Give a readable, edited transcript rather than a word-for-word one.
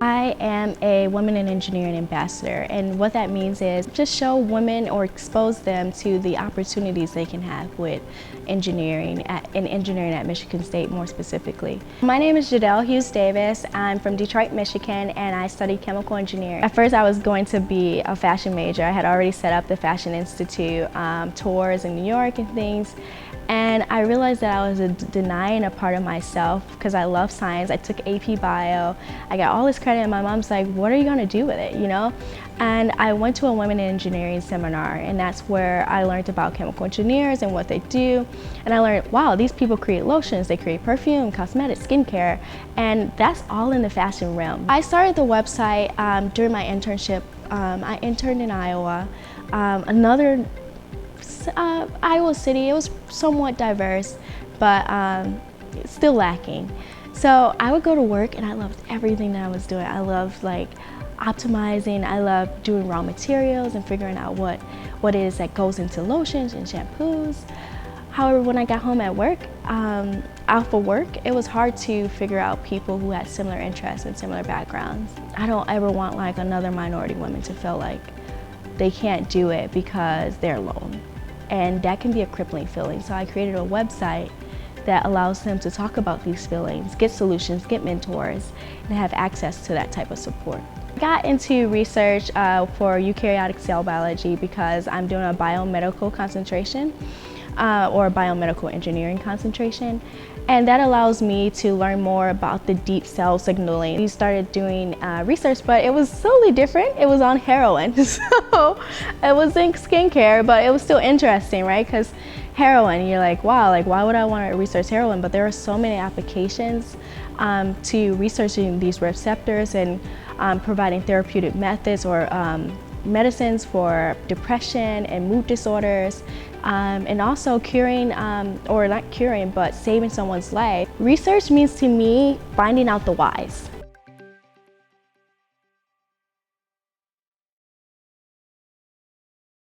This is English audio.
I am a Women in Engineering ambassador, and what that means is just show women or expose them to the opportunities they can have with engineering at Michigan State more specifically. My name is Jadel Hughes Davis. I'm from Detroit, Michigan, and I studied chemical engineering. At first I was going to be a fashion major. I had already set up the Fashion Institute tours in New York and things. And I realized that I was denying a part of myself because I love science. I took AP Bio. I got all this credit and my mom's like, what are you gonna do with it, you know? And I went to a Women in Engineering seminar, and that's where I learned about chemical engineers and what they do. And I learned, wow, these people create lotions, they create perfume, cosmetics, skincare, and that's all in the fashion realm. I started the website during my internship. I interned in Iowa. Iowa City, it was somewhat diverse, but still lacking. So I would go to work and I loved everything that I was doing. I loved like optimizing, I loved doing raw materials and figuring out what it is that goes into lotions and shampoos. However, when I got home at work, out for work, it was hard to figure out people who had similar interests and similar backgrounds. I don't ever want like another minority woman to feel like they can't do it because they're alone. And that can be a crippling feeling. So I created a website that allows them to talk about these feelings, get solutions, get mentors, and have access to that type of support. I got into research for eukaryotic cell biology because I'm doing a biomedical concentration or a biomedical engineering concentration. And that allows me to learn more about the deep cell signaling. We started doing research, but it was totally different. It was on heroin. So it wasn't skincare, but it was still interesting, right? Because heroin, you're like, wow, like why would I want to research heroin? But there are so many applications to researching these receptors and providing therapeutic methods or medicines for depression and mood disorders, and also curing, or not curing, but saving someone's life. Research means to me finding out the whys.